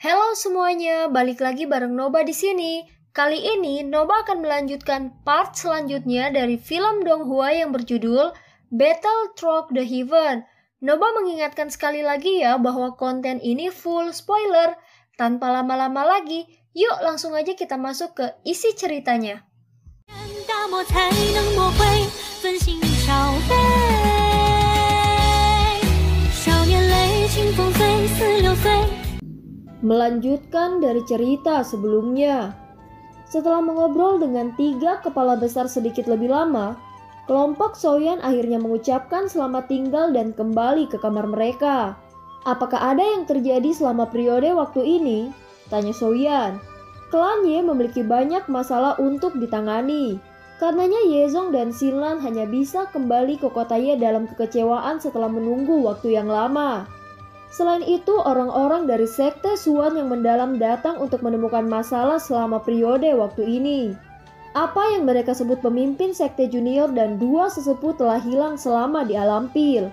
Halo semuanya, balik lagi bareng Noba di sini. Kali ini Noba akan melanjutkan part selanjutnya dari film Donghua yang berjudul Battle Through the Heaven. Noba mengingatkan sekali lagi ya bahwa konten ini full spoiler. Tanpa lama-lama lagi, yuk langsung aja kita masuk ke isi ceritanya. Melanjutkan dari cerita sebelumnya. Setelah mengobrol dengan 3 kepala besar sedikit lebih lama, kelompok Soyan akhirnya mengucapkan selamat tinggal dan kembali ke kamar mereka. Apakah ada yang terjadi selama periode waktu ini? Tanya Soyan. Klan Ye memiliki banyak masalah untuk ditangani. Karenanya Yezong dan Xinlan hanya bisa kembali ke kota Ye dalam kekecewaan setelah menunggu waktu yang lama. Selain itu, orang-orang dari sekte Suan yang mendalam datang untuk menemukan masalah selama periode waktu ini. Apa yang mereka sebut pemimpin sekte junior dan 2 sesepuh telah hilang selama di alam pil.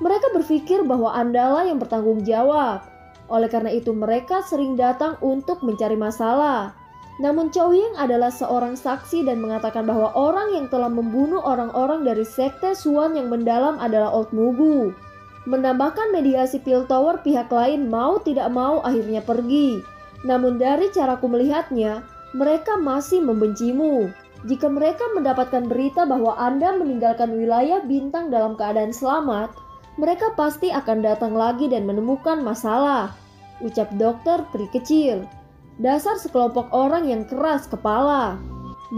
Mereka berpikir bahwa Andalah yang bertanggung jawab. Oleh karena itu mereka sering datang untuk mencari masalah. Namun Chow Ying adalah seorang saksi dan mengatakan bahwa orang yang telah membunuh orang-orang dari sekte Suan yang mendalam adalah Old Mugu. Menambahkan mediasi Pil Tower, pihak lain mau tidak mau akhirnya pergi. Namun dari caraku melihatnya, mereka masih membencimu. Jika mereka mendapatkan berita bahwa Anda meninggalkan wilayah bintang dalam keadaan selamat, mereka pasti akan datang lagi dan menemukan masalah, ucap dokter peri kecil. Dasar sekelompok orang yang keras kepala.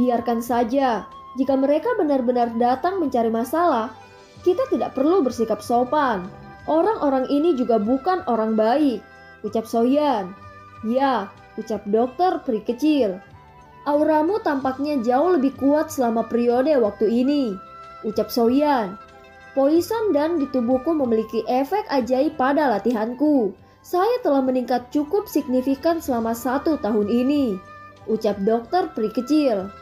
Biarkan saja, jika mereka benar-benar datang mencari masalah, kita tidak perlu bersikap sopan. Orang-orang ini juga bukan orang baik, ucap Soyan. Ya, ucap dokter peri kecil. Auramu tampaknya jauh lebih kuat selama periode waktu ini, ucap Soyan. Poison dan di tubuhku memiliki efek ajaib pada latihanku. Saya telah meningkat cukup signifikan selama 1 tahun ini, ucap dokter peri kecil.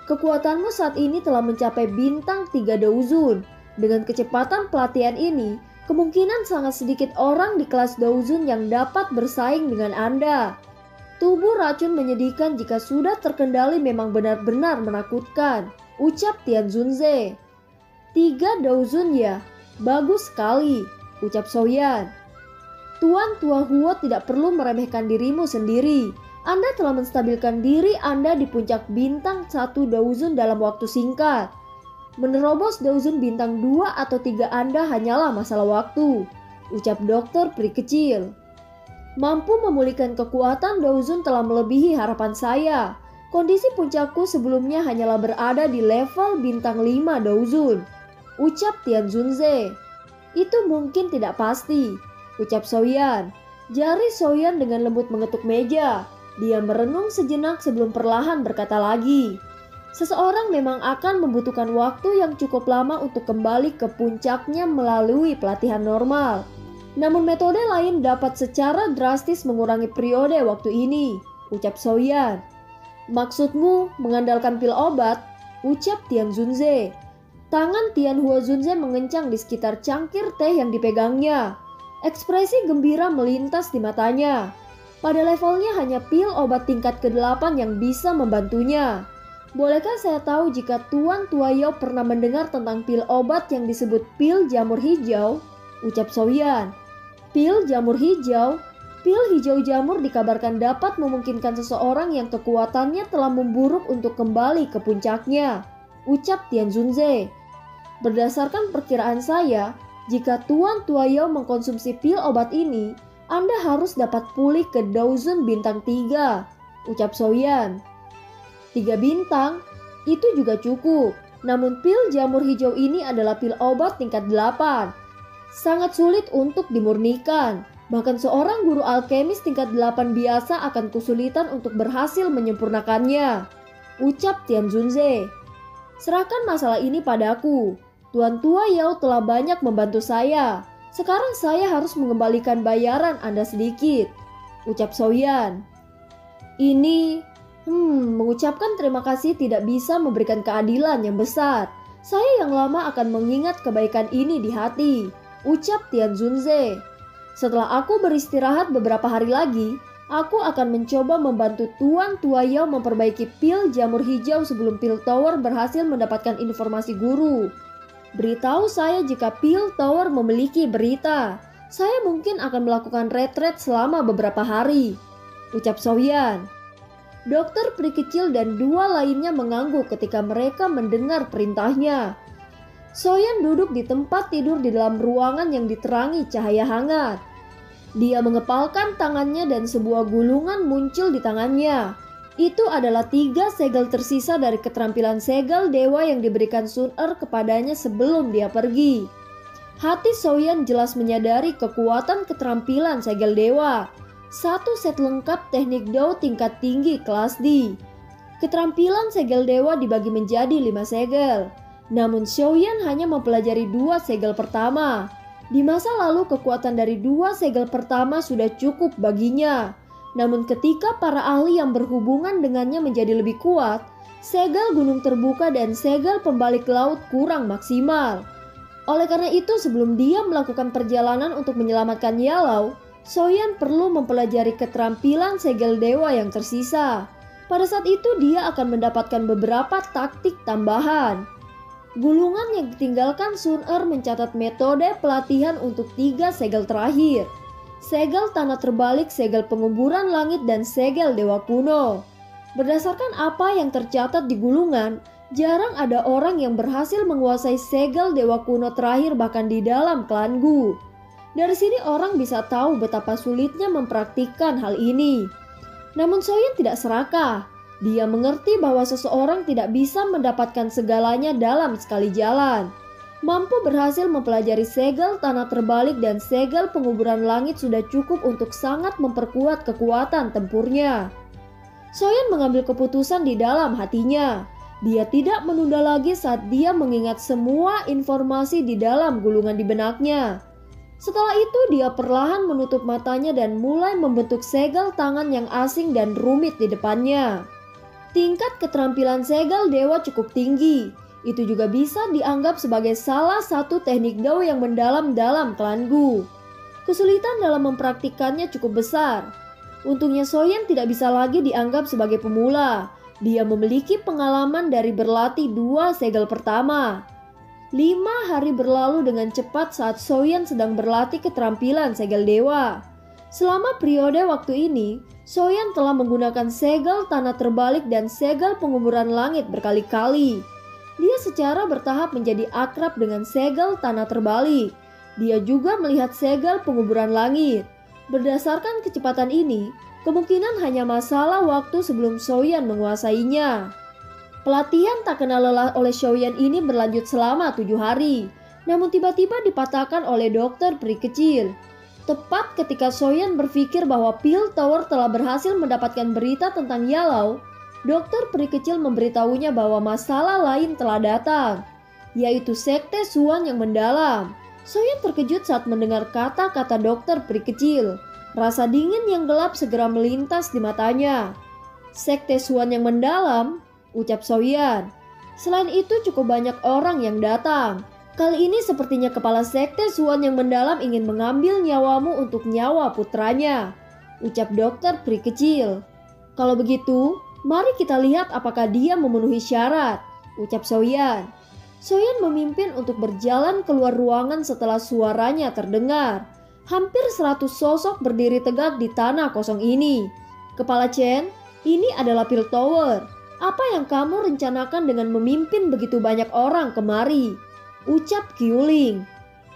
Kekuatanmu saat ini telah mencapai bintang 3 Douzun. Dengan kecepatan pelatihan ini, kemungkinan sangat sedikit orang di kelas Douzun yang dapat bersaing dengan Anda. Tubuh racun menyedihkan jika sudah terkendali memang benar-benar menakutkan, ucap Tian Zunze. 3 Douzun ya, bagus sekali, ucap Soyan. Tuan Tua Huo tidak perlu meremehkan dirimu sendiri. Anda telah menstabilkan diri Anda di puncak bintang 1 Douzun dalam waktu singkat. Menerobos Douzun bintang 2 atau 3 Anda hanyalah masalah waktu, ucap dokter peri kecil. Mampu memulihkan kekuatan Douzun telah melebihi harapan saya. Kondisi puncakku sebelumnya hanyalah berada di level bintang 5 Douzun, ucap Tian Zunze. Itu mungkin tidak pasti, ucap Soyan. Jari Soyan dengan lembut mengetuk meja. Dia merenung sejenak sebelum perlahan berkata lagi. Seseorang memang akan membutuhkan waktu yang cukup lama untuk kembali ke puncaknya melalui pelatihan normal. Namun metode lain dapat secara drastis mengurangi periode waktu ini, ucap Soyan. Maksudmu mengandalkan pil obat, ucap Tian Zunze. Tangan Tian Huo Zunze mengencang di sekitar cangkir teh yang dipegangnya. Ekspresi gembira melintas di matanya. Pada levelnya hanya pil obat tingkat ke-8 yang bisa membantunya. Bolehkah saya tahu jika Tuan Tua Yao pernah mendengar tentang pil obat yang disebut pil jamur hijau? Ucap Soyan. Pil jamur hijau? Pil hijau jamur dikabarkan dapat memungkinkan seseorang yang kekuatannya telah memburuk untuk kembali ke puncaknya, ucap Tian Zunze. Berdasarkan perkiraan saya, jika Tuan Tua Yao mengkonsumsi pil obat ini, Anda harus dapat pulih ke Douzun bintang 3, ucap Soyan. 3 bintang, itu juga cukup. Namun pil jamur hijau ini adalah pil obat tingkat 8. Sangat sulit untuk dimurnikan. Bahkan seorang guru alkemis tingkat 8 biasa akan kesulitan untuk berhasil menyempurnakannya, ucap Tian Zunze. Serahkan masalah ini padaku. Tuan Tua Yao telah banyak membantu saya. Sekarang saya harus mengembalikan bayaran Anda sedikit, ucap Soyan. Ini mengucapkan terima kasih tidak bisa memberikan keadilan yang besar. Saya yang lama akan mengingat kebaikan ini di hati, ucap Tian Zunze. Setelah aku beristirahat beberapa hari lagi, Aku akan mencoba membantu Tuan Tuayao memperbaiki pil jamur hijau sebelum pil tower berhasil mendapatkan informasi guru. Beritahu saya jika pil tower memiliki berita. Saya mungkin akan melakukan retret selama beberapa hari, ucap Soyan. Dokter peri kecil dan dua lainnya mengangguk ketika mereka mendengar perintahnya. Soyan duduk di tempat tidur di dalam ruangan yang diterangi cahaya hangat. Dia mengepalkan tangannya dan sebuah gulungan muncul di tangannya. Itu adalah 3 segel tersisa dari keterampilan segel dewa yang diberikan Sun-Er kepadanya sebelum dia pergi. Hati Soyan jelas menyadari kekuatan keterampilan segel dewa. 1 set lengkap teknik Dao tingkat tinggi kelas D. Keterampilan segel dewa dibagi menjadi 5 segel. Namun Soyan hanya mempelajari 2 segel pertama. Di masa lalu kekuatan dari 2 segel pertama sudah cukup baginya. Namun ketika para ahli yang berhubungan dengannya menjadi lebih kuat, segel gunung terbuka dan segel pembalik laut kurang maksimal. Oleh karena itu sebelum dia melakukan perjalanan untuk menyelamatkan Yalau, Soyan perlu mempelajari keterampilan segel dewa yang tersisa. Pada saat itu dia akan mendapatkan beberapa taktik tambahan. Gulungan yang ditinggalkan Sun-Er mencatat metode pelatihan untuk 3 segel terakhir. Segel tanah terbalik, segel penguburan langit, dan segel dewa kuno. Berdasarkan apa yang tercatat di gulungan, jarang ada orang yang berhasil menguasai segel dewa kuno terakhir bahkan di dalam klan Gu. Dari sini orang bisa tahu betapa sulitnya mempraktikkan hal ini. Namun Soyan tidak serakah. Dia mengerti bahwa seseorang tidak bisa mendapatkan segalanya dalam sekali jalan. Mampu berhasil mempelajari segel tanah terbalik dan segel penguburan langit sudah cukup untuk sangat memperkuat kekuatan tempurnya. Soyan mengambil keputusan di dalam hatinya. Dia tidak menunda lagi saat dia mengingat semua informasi di dalam gulungan di benaknya. Setelah itu dia perlahan menutup matanya dan mulai membentuk segel tangan yang asing dan rumit di depannya. Tingkat keterampilan segel dewa cukup tinggi. Itu juga bisa dianggap sebagai salah satu teknik Dao yang mendalam dalam klan Gu. Kesulitan dalam mempraktikkannya cukup besar. Untungnya Soyan tidak bisa lagi dianggap sebagai pemula. Dia memiliki pengalaman dari berlatih 2 segel pertama. 5 hari berlalu dengan cepat saat Soyan sedang berlatih keterampilan segel dewa. Selama periode waktu ini, Soyan telah menggunakan segel tanah terbalik dan segel penguburan langit berkali-kali. Dia secara bertahap menjadi akrab dengan segel tanah terbalik. Dia juga melihat segel penguburan langit. Berdasarkan kecepatan ini, kemungkinan hanya masalah waktu sebelum Soyan menguasainya. Pelatihan tak kenal lelah oleh Soyan ini berlanjut selama 7 hari. Namun tiba-tiba dipatahkan oleh dokter peri kecil. Tepat ketika Soyan berpikir bahwa pil tower telah berhasil mendapatkan berita tentang Yalau, dokter peri kecil memberitahunya bahwa masalah lain telah datang, yaitu sekte Suan yang mendalam. Soyan terkejut saat mendengar kata-kata dokter peri kecil. Rasa dingin yang gelap segera melintas di matanya. Sekte Suan yang mendalam, ucap Soyan. Selain itu cukup banyak orang yang datang. Kali ini sepertinya kepala sekte Suan yang mendalam ingin mengambil nyawamu untuk nyawa putranya, ucap dokter peri kecil. Kalau begitu, mari kita lihat apakah dia memenuhi syarat, ucap Soyan. Soyan memimpin untuk berjalan keluar ruangan setelah suaranya terdengar. Hampir 100 sosok berdiri tegak di tanah kosong ini. Kepala Chen, ini adalah pil tower. Apa yang kamu rencanakan dengan memimpin begitu banyak orang kemari? Ucap Qiuling.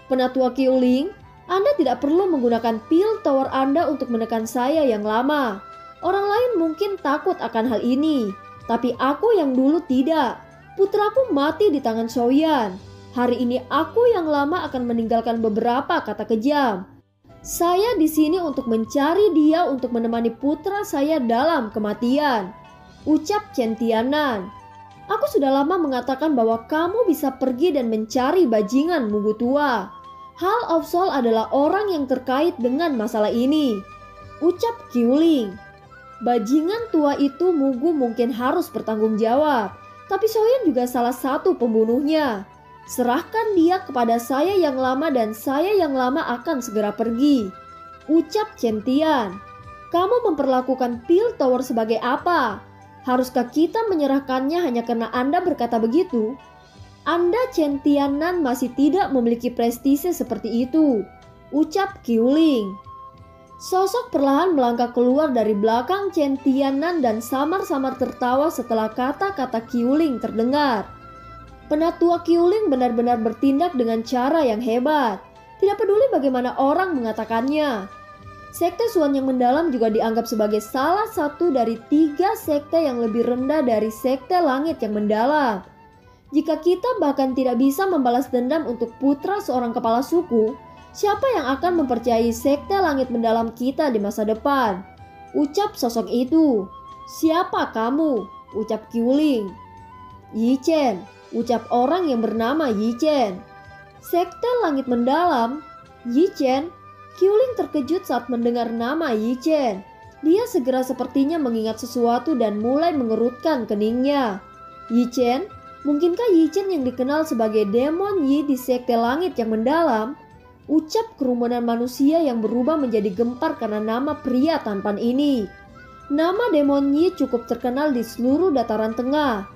Penatua Qiuling, Anda tidak perlu menggunakan pil tower Anda untuk menekan saya yang lama. Orang lain mungkin takut akan hal ini, tapi aku yang dulu tidak. Putraku mati di tangan Soyan. Hari ini aku yang lama akan meninggalkan beberapa kata kejam. Saya di sini untuk mencari dia untuk menemani putra saya dalam kematian, ucap Chen Tianan. Aku sudah lama mengatakan bahwa kamu bisa pergi dan mencari bajingan Mugu tua. Hal of Soul adalah orang yang terkait dengan masalah ini, ucap Qiuling. Bajingan tua itu Mugu mungkin harus bertanggung jawab, tapi Soyan juga salah satu pembunuhnya. Serahkan dia kepada saya yang lama dan saya yang lama akan segera pergi, ucap Chen Tian. Kamu memperlakukan Pil Tower sebagai apa? Haruskah kita menyerahkannya hanya karena Anda berkata begitu? Anda Chen Tiannan masih tidak memiliki prestise seperti itu, ucap Qiuling. Sosok perlahan melangkah keluar dari belakang Chen Tiannan dan samar-samar tertawa setelah kata-kata Qiuling terdengar. Penatua Qiuling benar-benar bertindak dengan cara yang hebat. Tidak peduli bagaimana orang mengatakannya. Sekte Suan yang mendalam juga dianggap sebagai salah satu dari 3 sekte yang lebih rendah dari sekte langit yang mendalam. Jika kita bahkan tidak bisa membalas dendam untuk putra seorang kepala suku, siapa yang akan mempercayai sekte langit mendalam kita di masa depan? Ucap sosok itu. Siapa kamu? Ucap Qiuling. Yi Chen, ucap orang yang bernama Yi Chen. Sekte langit mendalam? Yi Chen? Qiuling terkejut saat mendengar nama Yi Chen. Dia segera sepertinya mengingat sesuatu dan mulai mengerutkan keningnya. Yi Chen? Mungkinkah Yi Chen yang dikenal sebagai Demon Yi di sekte langit yang mendalam? Ucap kerumunan manusia yang berubah menjadi gempar karena nama pria tampan ini. Nama Demon Yi cukup terkenal di seluruh dataran tengah.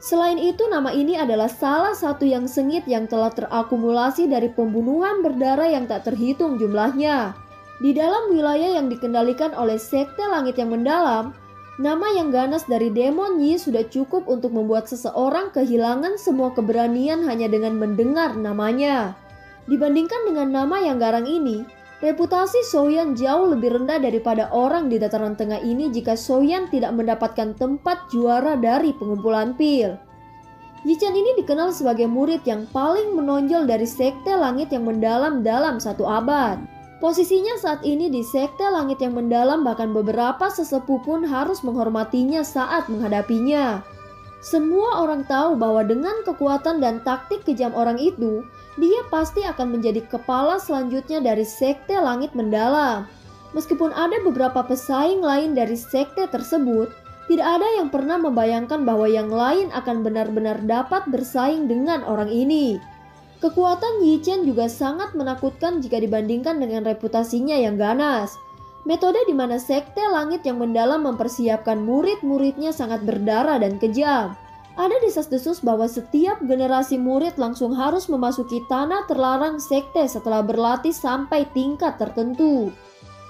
Selain itu, nama ini adalah salah satu yang sengit yang telah terakumulasi dari pembunuhan berdarah yang tak terhitung jumlahnya. Di dalam wilayah yang dikendalikan oleh sekte langit yang mendalam, nama yang ganas dari Demon Yi sudah cukup untuk membuat seseorang kehilangan semua keberanian hanya dengan mendengar namanya. Dibandingkan dengan nama yang garang ini, reputasi Souyan jauh lebih rendah daripada orang di dataran tengah ini jika Souyan tidak mendapatkan tempat juara dari pengumpulan pil. Yi Chen ini dikenal sebagai murid yang paling menonjol dari sekte langit yang mendalam dalam 1 abad. Posisinya saat ini di sekte langit yang mendalam, bahkan beberapa sesepuh pun harus menghormatinya saat menghadapinya. Semua orang tahu bahwa dengan kekuatan dan taktik kejam orang itu, dia pasti akan menjadi kepala selanjutnya dari sekte langit mendalam. Meskipun ada beberapa pesaing lain dari sekte tersebut, tidak ada yang pernah membayangkan bahwa yang lain akan benar-benar dapat bersaing dengan orang ini. Kekuatan Yi Chen juga sangat menakutkan jika dibandingkan dengan reputasinya yang ganas. Metode di mana sekte langit yang mendalam mempersiapkan murid-muridnya sangat berdarah dan kejam. Ada desas-desus bahwa setiap generasi murid langsung harus memasuki tanah terlarang sekte setelah berlatih sampai tingkat tertentu.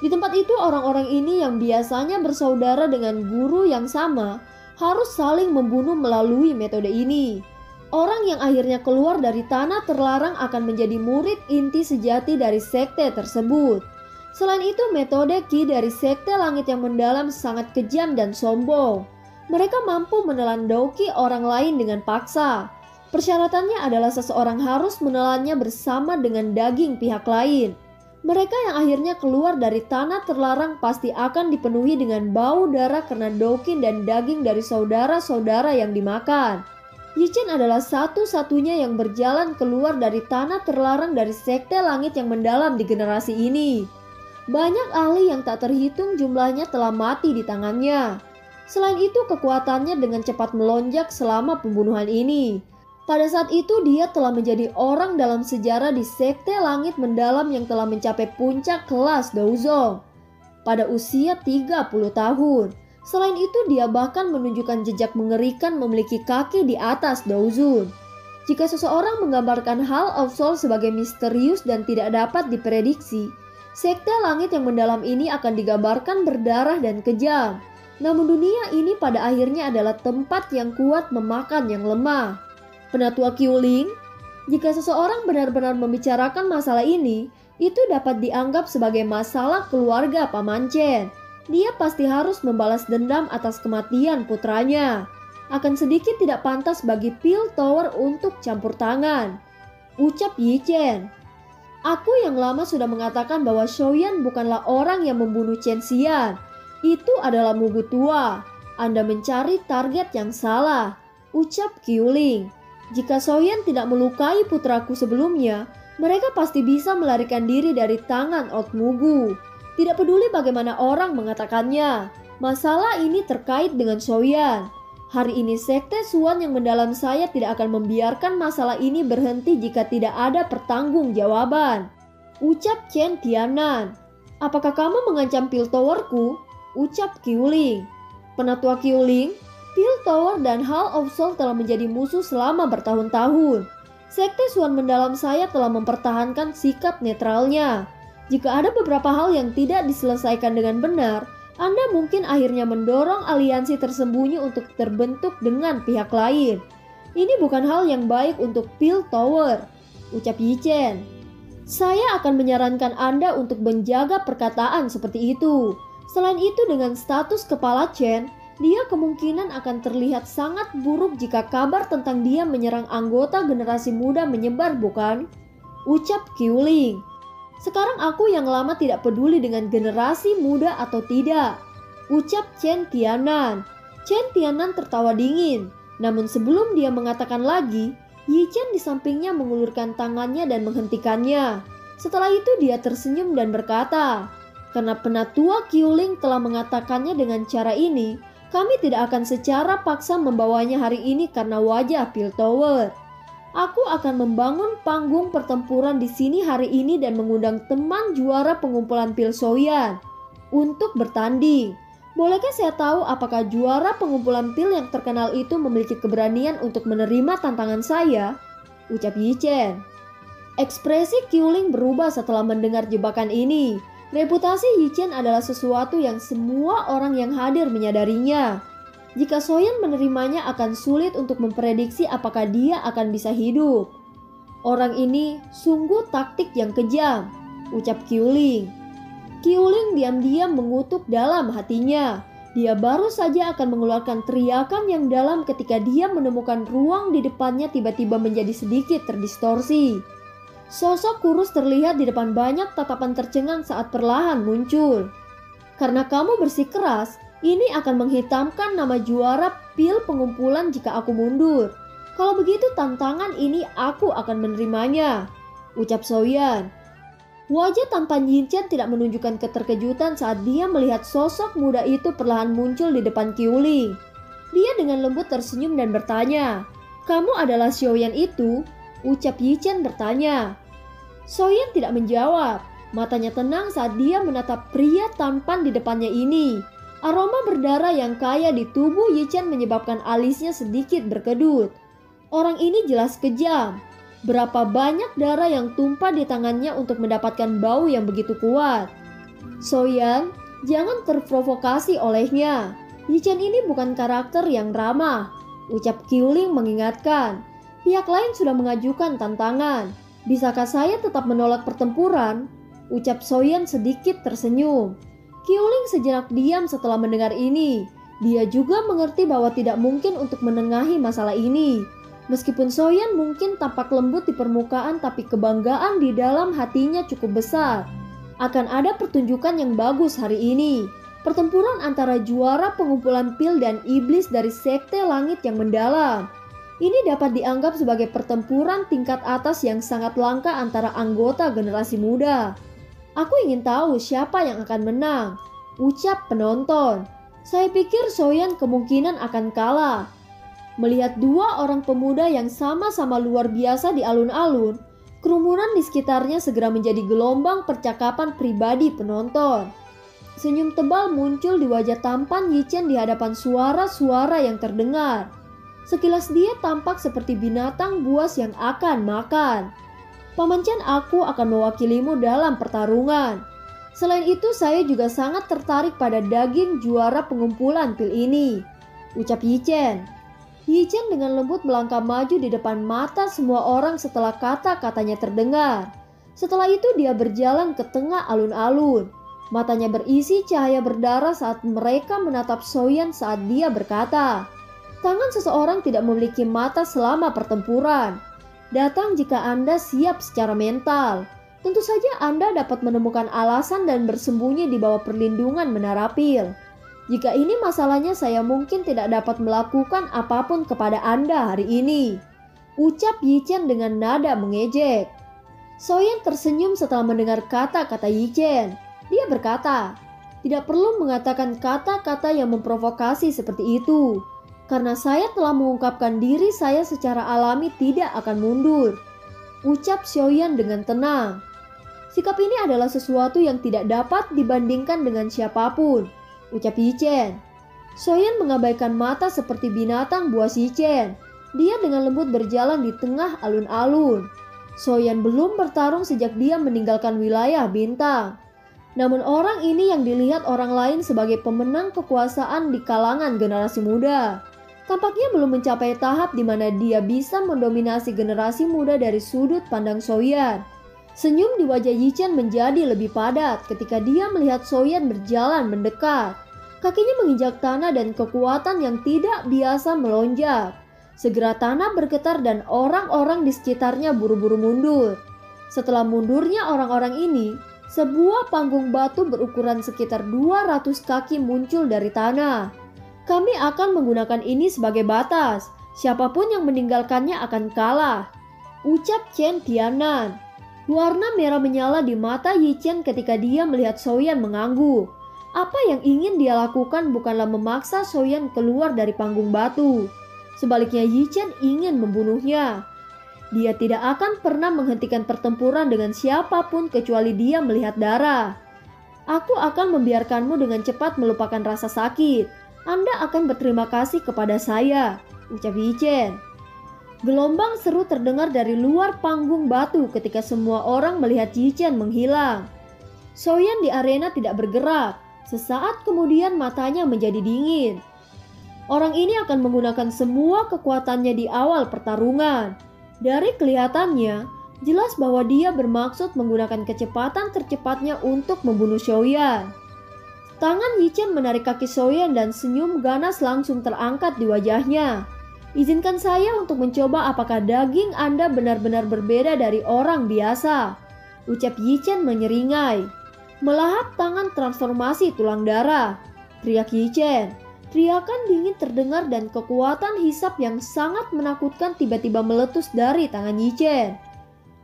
Di tempat itu, orang-orang ini yang biasanya bersaudara dengan guru yang sama harus saling membunuh melalui metode ini. Orang yang akhirnya keluar dari tanah terlarang akan menjadi murid inti sejati dari sekte tersebut. Selain itu, metode Qi dari sekte langit yang mendalam sangat kejam dan sombong. Mereka mampu menelan Doqi orang lain dengan paksa. Persyaratannya adalah seseorang harus menelannya bersama dengan daging pihak lain. Mereka yang akhirnya keluar dari tanah terlarang pasti akan dipenuhi dengan bau darah karena Doqi dan daging dari saudara-saudara yang dimakan. Yi Chen adalah satu-satunya yang berjalan keluar dari tanah terlarang dari sekte langit yang mendalam di generasi ini. Banyak ahli yang tak terhitung jumlahnya telah mati di tangannya. Selain itu, kekuatannya dengan cepat melonjak selama pembunuhan ini. Pada saat itu, dia telah menjadi orang dalam sejarah di sekte langit mendalam yang telah mencapai puncak kelas Douzong pada usia 30 tahun. Selain itu, dia bahkan menunjukkan jejak mengerikan memiliki kaki di atas Douzun. Jika seseorang menggambarkan Hall of Soul sebagai misterius dan tidak dapat diprediksi, sekte langit yang mendalam ini akan digambarkan berdarah dan kejam. Namun dunia ini pada akhirnya adalah tempat yang kuat memakan yang lemah. Penatua Qiuling, jika seseorang benar-benar membicarakan masalah ini, itu dapat dianggap sebagai masalah keluarga Paman Chen. Dia pasti harus membalas dendam atas kematian putranya. Akan sedikit tidak pantas bagi Pil Tower untuk campur tangan, ucap Yi Chen. Aku yang lama sudah mengatakan bahwa Souyan bukanlah orang yang membunuh Chen Xian. Itu adalah Mugu tua. Anda mencari target yang salah, ucap Qiuling. Jika Souyan tidak melukai putraku sebelumnya, mereka pasti bisa melarikan diri dari tangan Old Mugu. Tidak peduli bagaimana orang mengatakannya, masalah ini terkait dengan Souyan. Hari ini sekte Suan yang mendalam saya tidak akan membiarkan masalah ini berhenti jika tidak ada pertanggungjawaban, ucap Chen Tiannan. Apakah kamu mengancam Pil Towerku? ucap Qiuling. Penatua Qiuling, Piltover dan Hall of Soul telah menjadi musuh selama bertahun-tahun. Sekte Suan mendalam saya telah mempertahankan sikap netralnya. Jika ada beberapa hal yang tidak diselesaikan dengan benar, Anda mungkin akhirnya mendorong aliansi tersembunyi untuk terbentuk dengan pihak lain. Ini bukan hal yang baik untuk Piltover, ucap Yi Chen. Saya akan menyarankan Anda untuk menjaga perkataan seperti itu. Selain itu, dengan status kepala Chen, dia kemungkinan akan terlihat sangat buruk jika kabar tentang dia menyerang anggota generasi muda menyebar, bukan? Ucap Qiuling. Sekarang aku yang lama tidak peduli dengan generasi muda atau tidak, ucap Chen Tianan. Chen Tianan tertawa dingin, namun sebelum dia mengatakan lagi, Yi Chen di sampingnya mengulurkan tangannya dan menghentikannya. Setelah itu dia tersenyum dan berkata, karena penatua Qiuling telah mengatakannya dengan cara ini, kami tidak akan secara paksa membawanya hari ini karena wajah Piltover. Aku akan membangun panggung pertempuran di sini hari ini dan mengundang teman juara pengumpulan Pil Soyan untuk bertanding. Bolehkah saya tahu apakah juara pengumpulan pil yang terkenal itu memiliki keberanian untuk menerima tantangan saya? Ucap Yi Chen. Ekspresi Qiuling berubah setelah mendengar jebakan ini. Reputasi Yi Chen adalah sesuatu yang semua orang yang hadir menyadarinya. Jika Soyan menerimanya akan sulit untuk memprediksi apakah dia akan bisa hidup. Orang ini sungguh taktik yang kejam, ucap Qiuling. Qiuling diam-diam mengutuk dalam hatinya. Dia baru saja akan mengeluarkan teriakan yang dalam ketika dia menemukan ruang di depannya tiba-tiba menjadi sedikit terdistorsi. Sosok kurus terlihat di depan banyak tatapan tercengang saat perlahan muncul. Karena kamu bersikeras, ini akan menghitamkan nama juara pil pengumpulan jika aku mundur. Kalau begitu tantangan ini aku akan menerimanya, ucap Soyan. Wajah tampan Yi Chen tidak menunjukkan keterkejutan saat dia melihat sosok muda itu perlahan muncul di depan Qiuling. Dia dengan lembut tersenyum dan bertanya, "Kamu adalah Xiaoyan itu?" ucap Yi Chen bertanya. Soyan tidak menjawab. Matanya tenang saat dia menatap pria tampan di depannya ini. Aroma berdarah yang kaya di tubuh Yi Chen menyebabkan alisnya sedikit berkedut. Orang ini jelas kejam. Berapa banyak darah yang tumpah di tangannya untuk mendapatkan bau yang begitu kuat. Soyan, jangan terprovokasi olehnya. Yi Chen ini bukan karakter yang ramah, ucap Qiuling mengingatkan. Pihak lain sudah mengajukan tantangan. Bisakah saya tetap menolak pertempuran? Ucap Soyan sedikit tersenyum. Qiuling sejenak diam setelah mendengar ini. Dia juga mengerti bahwa tidak mungkin untuk menengahi masalah ini. Meskipun Soyan mungkin tampak lembut di permukaan, tapi kebanggaan di dalam hatinya cukup besar. Akan ada pertunjukan yang bagus hari ini. Pertempuran antara juara pengumpulan pil dan iblis dari sekte langit yang mendalam. Ini dapat dianggap sebagai pertempuran tingkat atas yang sangat langka antara anggota generasi muda. Aku ingin tahu siapa yang akan menang, ucap penonton. Saya pikir Soyan kemungkinan akan kalah. Melihat dua orang pemuda yang sama-sama luar biasa di alun-alun, kerumunan di sekitarnya segera menjadi gelombang percakapan pribadi penonton. Senyum tebal muncul di wajah tampan Yi Chen di hadapan suara-suara yang terdengar. Sekilas dia tampak seperti binatang buas yang akan makan. Paman Chen, aku akan mewakilimu dalam pertarungan. Selain itu, saya juga sangat tertarik pada daging juara pengumpulan pil ini, ucap Yi Chen. Yi Chen dengan lembut melangkah maju di depan mata semua orang setelah kata-katanya terdengar. Setelah itu dia berjalan ke tengah alun-alun. Matanya berisi cahaya berdarah saat mereka menatap Soyan saat dia berkata, "Tangan seseorang tidak memiliki mata selama pertempuran. Datang jika Anda siap secara mental. Tentu saja Anda dapat menemukan alasan dan bersembunyi di bawah perlindungan menara pil. Jika ini masalahnya, saya mungkin tidak dapat melakukan apapun kepada Anda hari ini," ucap Yi Chen dengan nada mengejek. Soyan tersenyum setelah mendengar kata-kata Yi Chen. Dia berkata, "Tidak perlu mengatakan kata-kata yang memprovokasi seperti itu. Karena saya telah mengungkapkan diri saya secara alami tidak akan mundur," ucap Soyan dengan tenang. Sikap ini adalah sesuatu yang tidak dapat dibandingkan dengan siapapun. ucap Yichen. Soyan mengabaikan mata seperti binatang buas Yichen. Dia dengan lembut berjalan di tengah alun-alun. Soyan belum bertarung sejak dia meninggalkan wilayah bintang. Namun orang ini yang dilihat orang lain sebagai pemenang kekuasaan di kalangan generasi muda. Tampaknya belum mencapai tahap di mana dia bisa mendominasi generasi muda dari sudut pandang Soyan. Senyum di wajah Yichen menjadi lebih padat ketika dia melihat Soyan berjalan mendekat. Kakinya menginjak tanah dan kekuatan yang tidak biasa melonjak. Segera tanah bergetar dan orang-orang di sekitarnya buru-buru mundur. Setelah mundurnya orang-orang ini, sebuah panggung batu berukuran sekitar 200 kaki muncul dari tanah. Kami akan menggunakan ini sebagai batas. Siapapun yang meninggalkannya akan kalah, ucap Chen Tianan. Warna merah menyala di mata Yichen ketika dia melihat Soyan mengangguk. Apa yang ingin dia lakukan bukanlah memaksa Soyan keluar dari panggung batu. Sebaliknya Yichen ingin membunuhnya. Dia tidak akan pernah menghentikan pertempuran dengan siapapun kecuali dia melihat darah. Aku akan membiarkanmu dengan cepat melupakan rasa sakit. Anda akan berterima kasih kepada saya, ucap Yichen. Gelombang seru terdengar dari luar panggung batu ketika semua orang melihat Yichen menghilang. Soyan di arena tidak bergerak. Sesaat kemudian matanya menjadi dingin. Orang ini akan menggunakan semua kekuatannya di awal pertarungan. Dari kelihatannya, jelas bahwa dia bermaksud menggunakan kecepatan tercepatnya untuk membunuh Soyan. Tangan Yichen menarik kaki Soyan dan senyum ganas langsung terangkat di wajahnya. Izinkan saya untuk mencoba apakah daging Anda benar-benar berbeda dari orang biasa, ucap Yichen menyeringai. Melahap tangan transformasi tulang darah, teriak Yichen. Teriakan dingin terdengar dan kekuatan hisap yang sangat menakutkan tiba-tiba meletus dari tangan Yichen.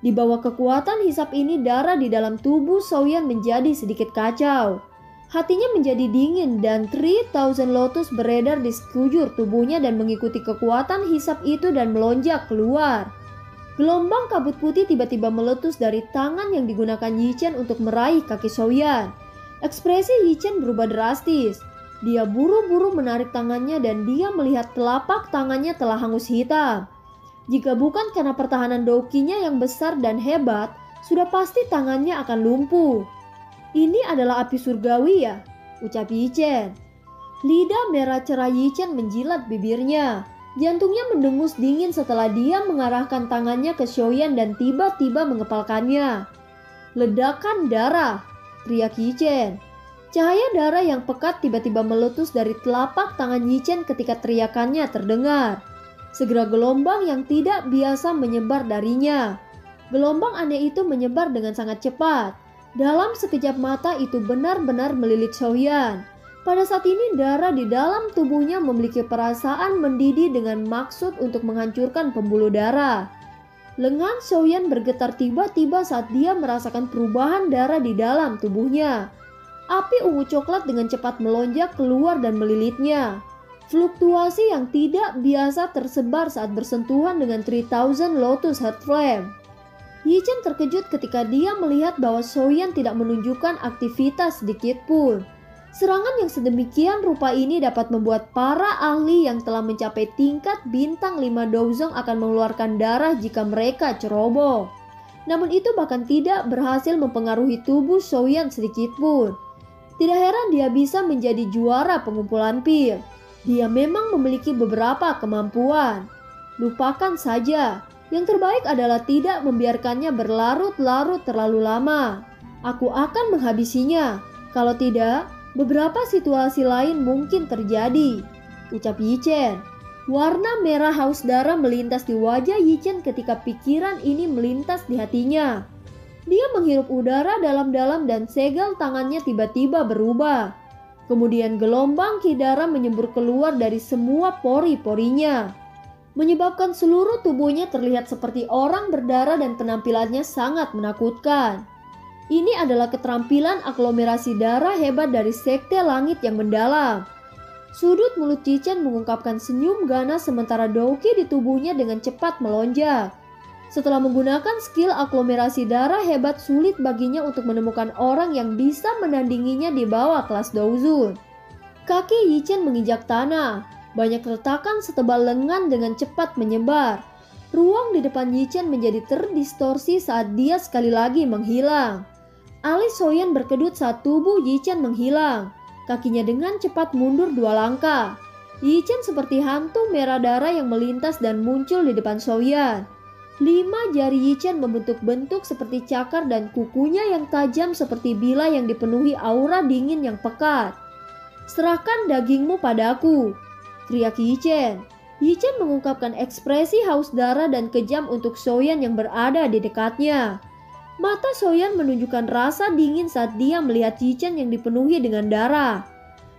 Di bawah kekuatan hisap ini darah di dalam tubuh Soyan menjadi sedikit kacau. Hatinya menjadi dingin dan 3000 lotus beredar di sekujur tubuhnya dan mengikuti kekuatan hisap itu dan melonjak keluar. Gelombang kabut putih tiba-tiba meletus dari tangan yang digunakan Yichen untuk meraih kaki Soyan. Ekspresi Yichen berubah drastis. Dia buru-buru menarik tangannya dan dia melihat telapak tangannya telah hangus hitam. Jika bukan karena pertahanan dokinya yang besar dan hebat, sudah pasti tangannya akan lumpuh. Ini adalah api surgawi ya, ucap Yichen. Lidah merah cerah Yichen menjilat bibirnya. Jantungnya mendengus dingin setelah dia mengarahkan tangannya ke Soyan dan tiba-tiba mengepalkannya. Ledakan darah, teriak Yichen. Cahaya darah yang pekat tiba-tiba meletus dari telapak tangan Yichen ketika teriakannya terdengar. Segera gelombang yang tidak biasa menyebar darinya. Gelombang aneh itu menyebar dengan sangat cepat. Dalam sekejap mata itu benar-benar melilit Soyan. Pada saat ini darah di dalam tubuhnya memiliki perasaan mendidih dengan maksud untuk menghancurkan pembuluh darah. Lengan Soyan bergetar tiba-tiba saat dia merasakan perubahan darah di dalam tubuhnya. Api ungu coklat dengan cepat melonjak keluar dan melilitnya. Fluktuasi yang tidak biasa tersebar saat bersentuhan dengan 3000 Lotus Heart Flame. Yichen terkejut ketika dia melihat bahwa Soyan tidak menunjukkan aktivitas sedikit pun. Serangan yang sedemikian rupa ini dapat membuat para ahli yang telah mencapai tingkat bintang 5 Douzong akan mengeluarkan darah jika mereka ceroboh. Namun itu bahkan tidak berhasil mempengaruhi tubuh Soyan sedikit pun. Tidak heran dia bisa menjadi juara pengumpulan pil. Dia memang memiliki beberapa kemampuan. Lupakan saja. Yang terbaik adalah tidak membiarkannya berlarut-larut terlalu lama. Aku akan menghabisinya. Kalau tidak, beberapa situasi lain mungkin terjadi, ucap Yichen. Warna merah haus darah melintas di wajah Yichen ketika pikiran ini melintas di hatinya. Dia menghirup udara dalam-dalam dan segel tangannya tiba-tiba berubah. Kemudian gelombang ki darah menyembur keluar dari semua pori-porinya, menyebabkan seluruh tubuhnya terlihat seperti orang berdarah dan penampilannya sangat menakutkan. Ini adalah keterampilan aglomerasi darah hebat dari Sekte Langit yang mendalam. Sudut mulut Yichen mengungkapkan senyum ganas sementara Douki di tubuhnya dengan cepat melonjak. Setelah menggunakan skill aglomerasi darah hebat, sulit baginya untuk menemukan orang yang bisa menandinginya di bawah kelas Douzun. Kaki Yichen menginjak tanah. Banyak retakan setebal lengan dengan cepat menyebar. Ruang di depan Yichen menjadi terdistorsi saat dia sekali lagi menghilang. Alis Soyan berkedut saat tubuh Yichen menghilang. Kakinya dengan cepat mundur 2 langkah. Yichen seperti hantu merah darah yang melintas dan muncul di depan Soyan. 5 jari Yichen membentuk bentuk seperti cakar dan kukunya yang tajam seperti bila yang dipenuhi aura dingin yang pekat. "Serahkan dagingmu padaku," teriak Yichen. Yichen mengungkapkan ekspresi haus darah dan kejam untuk Soyan yang berada di dekatnya. Mata Soyan menunjukkan rasa dingin saat dia melihat Yichen yang dipenuhi dengan darah.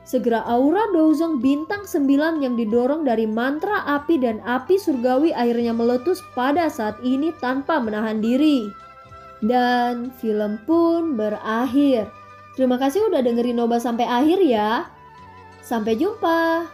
Segera aura Dozong bintang 9 yang didorong dari mantra api dan api surgawi akhirnya meletus pada saat ini tanpa menahan diri. Dan film pun berakhir. Terima kasih udah dengerin Noba sampai akhir ya. Sampai jumpa.